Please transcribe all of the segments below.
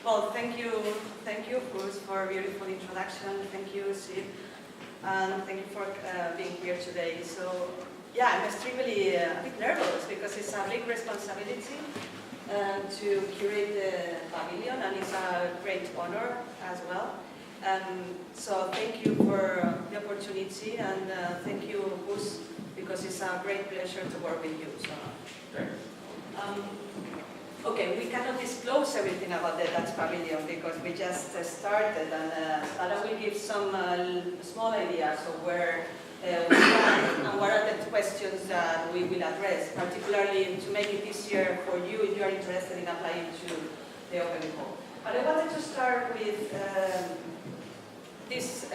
Well, thank you, Bruce, for a beautiful introduction. Thank you, Sid, and thank you for being here today. So, yeah, I'm extremely a bit nervous because it's a big responsibility to curate the pavilion, and it's a great honor as well. So thank you for the opportunity, and thank you, Bruce, because it's a great pleasure to work with you. So, great. Okay, we cannot disclose everything about the Dutch Pavilion because we just started, and Lara will give some small ideas of where we are and what are the questions that we will address, particularly to make it easier for you if you are interested in applying to the open call. But I wanted to start with this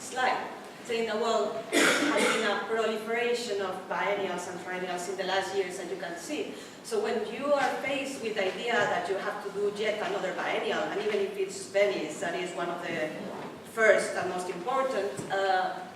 slide, saying that, well, there has been a proliferation of biennials and triennials in the last years, and you can see. So when you are faced with the idea that you have to do yet another biennial, and even if it's Venice, that is one of the first and most important,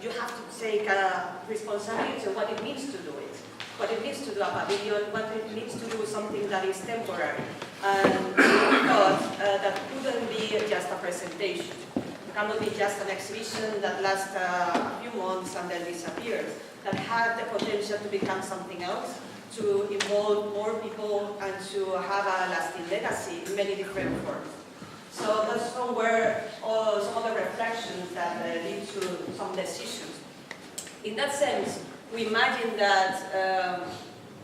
you have to take a responsibility of what it means to do it. What it means to do a pavilion, what it means to do something that is temporary. And we thought that couldn't be just a presentation. It cannot be just an exhibition that lasts a few months and then disappears. That had the potential to become something else, to involve more people, and to have a lasting legacy in many different forms. So that's somewhere some of the reflections that lead to some decisions. In that sense, we imagine that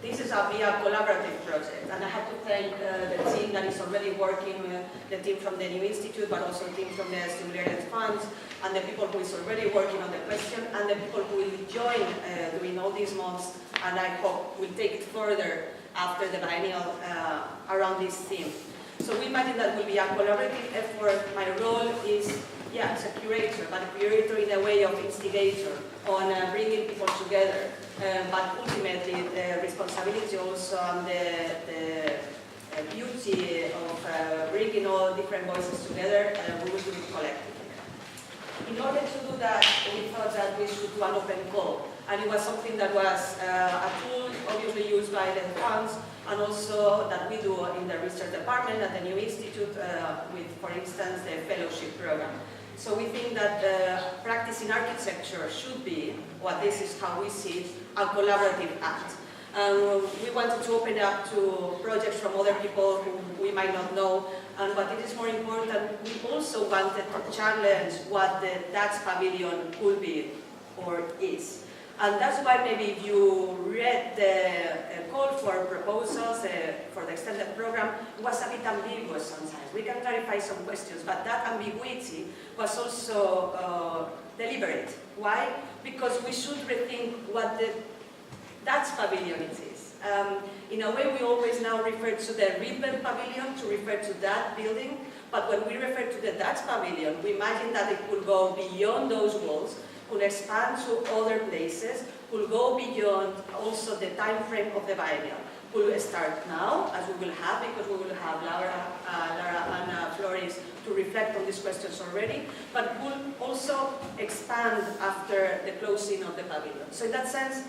this is a collaborative project, and I have to thank the team that is already working, the team from the New Institute, but also the team from the Stimulated Funds, and the people who is already working on the question, and the people who will join during all these months, and I hope will take it further after the biennial around this theme. So we imagine that will be a collaborative effort. My role is, yeah, as a curator, but a curator in a way of instigator, on bringing people together. But ultimately, the responsibility also and the beauty of bringing all different voices together, we will do it collectively. In order to do that, we thought that we should do an open call. And it was something that was a tool obviously used by the funds, and also that we do in the research department at the New Institute with, for instance, the fellowship program. So we think that practice in architecture should be, this is how we see it, a collaborative act. We wanted to open it up to projects from other people who we might not know, but it is more important, we also wanted to challenge what the Dutch Pavilion could be or is. And that's why maybe if you read the call for proposals for the extended program, it was a bit ambiguous sometimes. We can clarify some questions, but that ambiguity was also deliberate. Why? Because we should rethink what the Dutch Pavilion is. In a way, we always now refer to the Ribbon Pavilion to refer to that building, but when we refer to the Dutch Pavilion, we imagine that it could go beyond those walls, could expand to other places, could go beyond also the time frame of the biennial. Could start now, as we will have, because we will have Lara and Floris to reflect on these questions already, but could also expand after the closing of the pavilion. So in that sense,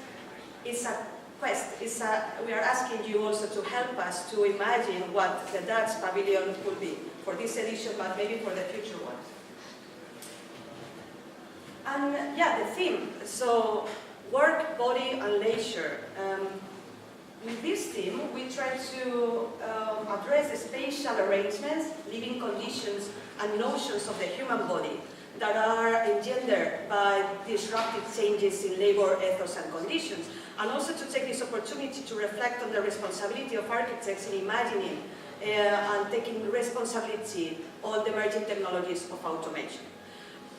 it's a quest. We are asking you also to help us to imagine what the Dutch Pavilion could be for this edition, but maybe for the future ones. And yeah, the theme, so work, body, and leisure. With this theme, we try to address the spatial arrangements, living conditions, and notions of the human body that are engendered by disruptive changes in labor, ethos, and conditions, and also to take this opportunity to reflect on the responsibility of architects in imagining and taking responsibility on the emerging technologies of automation.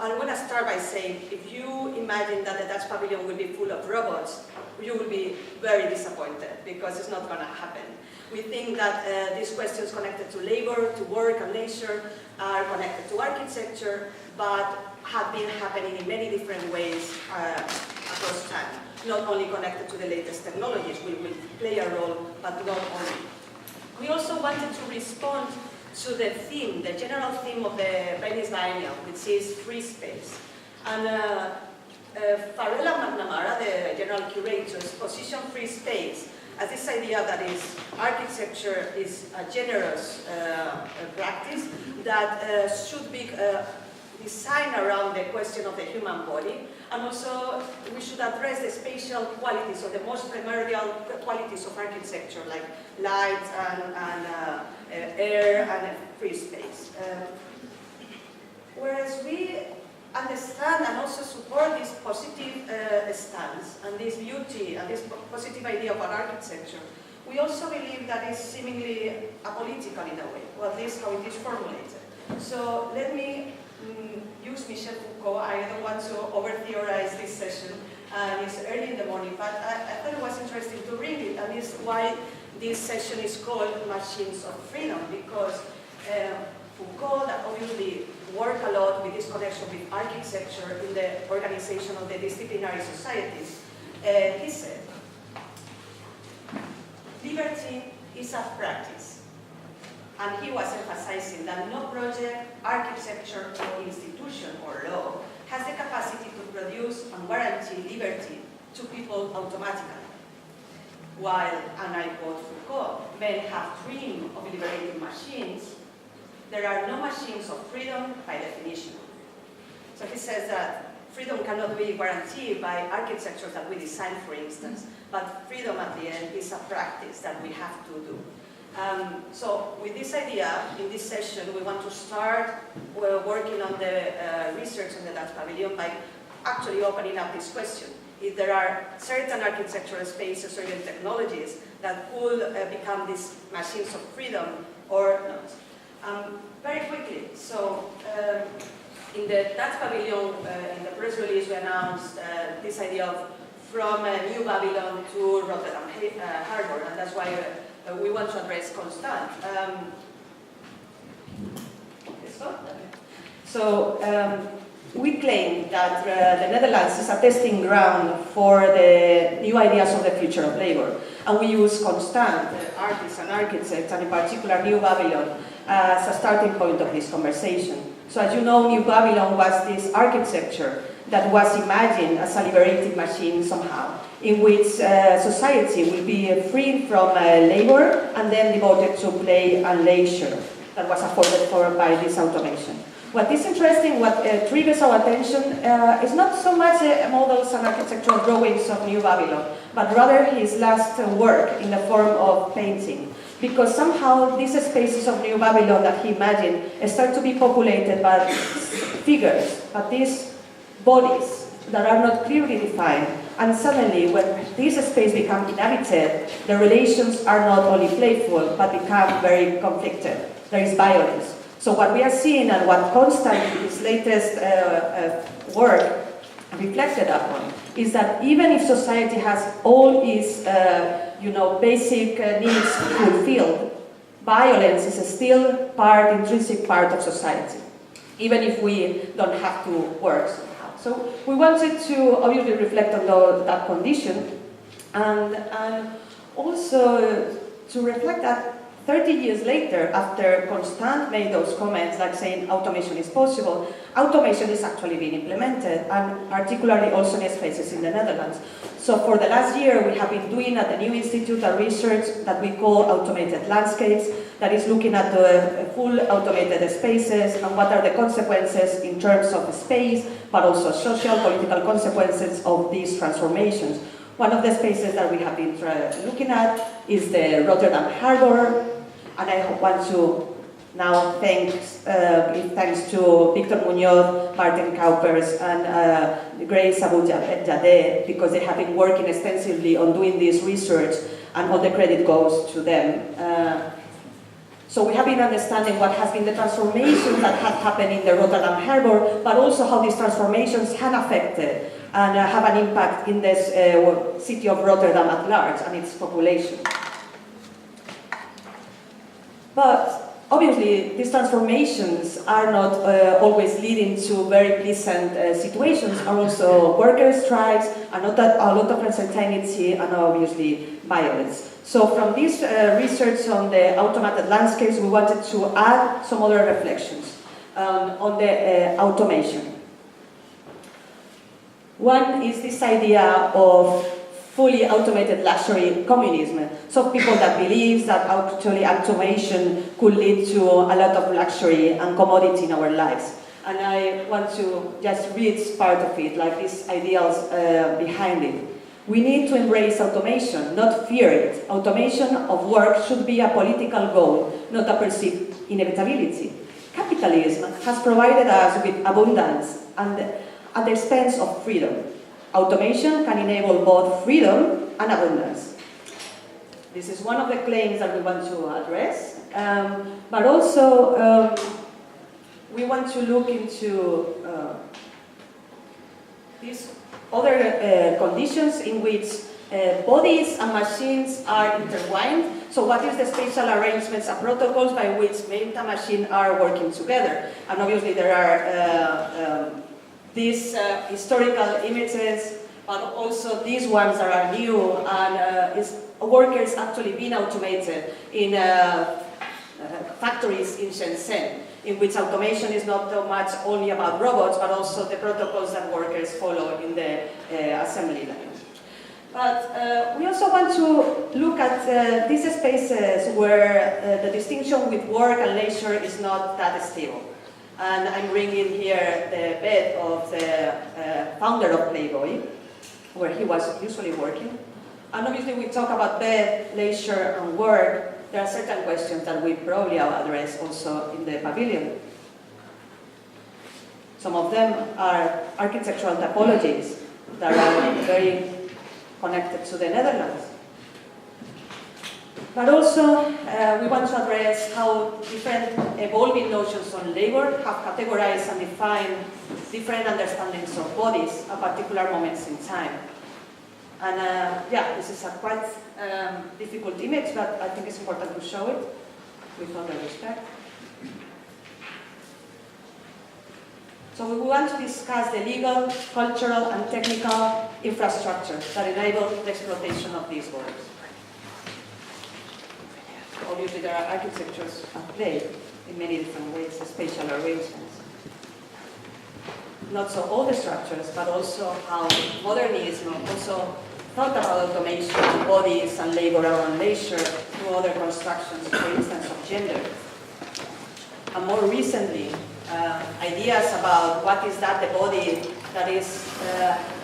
I'm going to start by saying, if you imagine that the Dutch Pavilion will be full of robots, you will be very disappointed, because it's not going to happen. We think that these questions connected to labor, to work and leisure are connected to architecture, but have been happening in many different ways across time. Not only connected to the latest technologies, we will play a role, but not only. We also wanted to respond to the theme, the general theme of the Venice Biennale, which is free space. And Farrell and McNamara, the general curators, position free space as this idea that is architecture is a generous practice that should be designed around the question of the human body, and also we should address the spatial qualities or the most primordial qualities of architecture, like light and air and free space. Whereas we understand and also support this positive stance and this beauty and this positive idea of an architecture, we also believe that it's seemingly apolitical in a way, or at least how it is formulated. So let me use Michel Foucault. I don't want to over-theorize this session, and it's early in the morning, but I thought it was interesting to bring it, and it's why this session is called Machines of Freedom, because Foucault, that obviously worked a lot with this connection with architecture in the organization of the disciplinary societies, he said, liberty is a practice. And he was emphasizing that no project, architecture, or institution or law has the capacity to produce and guarantee liberty to people automatically. While, and I quote Foucault, men have dreamed of liberating machines, there are no machines of freedom by definition. So he says that freedom cannot be guaranteed by architectures that we design, for instance, but freedom at the end is a practice that we have to do. So with this idea, in this session, we want to start working on the research on the Dutch Pavilion by actually opening up this question. If there are certain architectural spaces or even technologies that could become these machines of freedom or not. Very quickly, so in the Dutch Pavilion, in the press release, we announced this idea of from New Babylon to Rotterdam Harbour, and that's why we want to address Constant. So we claim that the Netherlands is a testing ground for the new ideas of the future of labor, and we use Constant, artists and architects, and in particular New Babylon, as a starting point of this conversation. So as you know, New Babylon was this architecture that was imagined as a liberating machine somehow, in which society will be free from labor and then devoted to play and leisure that was afforded by this automation. What is interesting, what triggers our attention is not so much models and architectural drawings of New Babylon, but rather his last work in the form of painting. Because somehow these spaces of New Babylon that he imagined start to be populated by figures, but these bodies that are not clearly defined. And suddenly, when this space becomes inhabited, the relations are not only playful, but become very conflicted. There is violence. So what we are seeing, and what Constant, his latest work, reflected upon, is that even if society has all its basic needs fulfilled, violence is still intrinsic part of society, even if we don't have to work somehow. So we wanted to obviously reflect on that condition, and also to reflect that 30 years later, after Constant made those comments, like saying automation is possible, automation is actually being implemented, and particularly also in spaces in the Netherlands. So for the last year, we have been doing at the Nieuwe Instituut a research that we call automated landscapes, that is looking at the full automated spaces and what are the consequences in terms of space, but also social, political consequences of these transformations. One of the spaces that we have been looking at is the Rotterdam Harbour, and I want to now give thanks to Victor Muñoz, Martin Kaupers, and Grace Abu-Jadeh, because they have been working extensively on doing this research, and all the credit goes to them. So we have been understanding what has been the transformations that have happened in the Rotterdam Harbour, but also how these transformations have affected and have an impact in this city of Rotterdam at large and its population. But obviously, these transformations are not always leading to very pleasant situations, are also worker strikes, and a lot of uncertainty, and obviously violence. So from this research on the automated landscapes, we wanted to add some other reflections on the automation. One is this idea of fully automated luxury communism. So people that believe that actually automation could lead to a lot of luxury and commodity in our lives. And I want to just read part of it, like these ideals behind it. We need to embrace automation, not fear it. Automation of work should be a political goal, not a perceived inevitability. Capitalism has provided us with abundance and at the expense of freedom. Automation can enable both freedom and abundance. This is one of the claims that we want to address, but also we want to look into these other conditions in which bodies and machines are intertwined. So what is the spatial arrangements and protocols by which man and machine are working together? And obviously there are these historical images, but also these ones that are new, and workers actually being automated in factories in Shenzhen, in which automation is not so much only about robots, but also the protocols that workers follow in the assembly line. But we also want to look at these spaces where the distinction with work and leisure is not that stable. And I'm bringing here the bed of the founder of Playboy, where he was usually working. And obviously we talk about bed, leisure, and work. There are certain questions that we probably will address also in the pavilion. Some of them are architectural typologies that are very connected to the Netherlands. But also, we want to address how different evolving notions on labor have categorized and defined different understandings of bodies at particular moments in time. And yeah, this is a quite difficult image, but I think it's important to show it with all the respect. So we want to discuss the legal, cultural, and technical infrastructure that enable the exploitation of these works. Obviously, there are architectures at play in many different ways, spatial arrangements. Not so all the structures, but also how modernism also thought about automation, bodies, and labor around leisure through other constructions, for instance, of gender. And more recently, ideas about what is that the body that is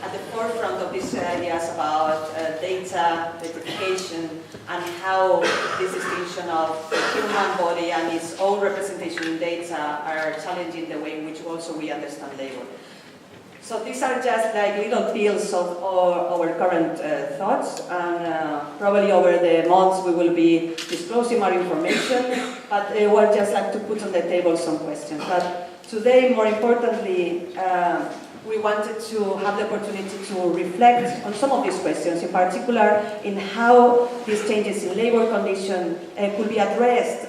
at the forefront of these ideas about data, electrification, and how this distinction of the human body and its own representation in data are challenging the way in which also we understand labor. So these are just like little pills of our current thoughts, and probably over the months we will be disclosing more information, but I would just like to put on the table some questions. But today, more importantly, we wanted to have the opportunity to reflect on some of these questions, in particular in how these changes in labor conditions could be addressed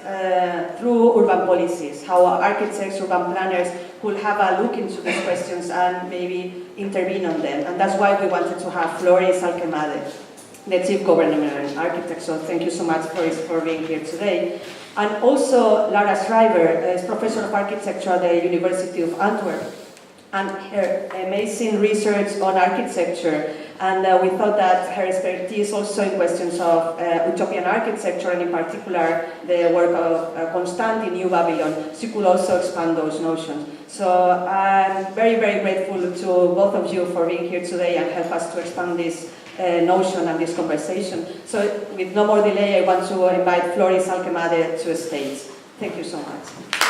through urban policies, how architects, urban planners could have a look into these questions and maybe intervene on them. And that's why we wanted to have Floris Alkemade, the Chief Government Architect. So thank you so much, Floris, for being here today. And also Lara Schrijver is Professor of Architecture at the University of Antwerp. And her amazing research on architecture, and we thought that her expertise also in questions of utopian architecture, and in particular the work of Constant in New Babylon, she could also expand those notions. So I'm very, very grateful to both of you for being here today and help us to expand this notion and this conversation. So with no more delay, I want to invite Floris Alkemade to the stage. Thank you so much.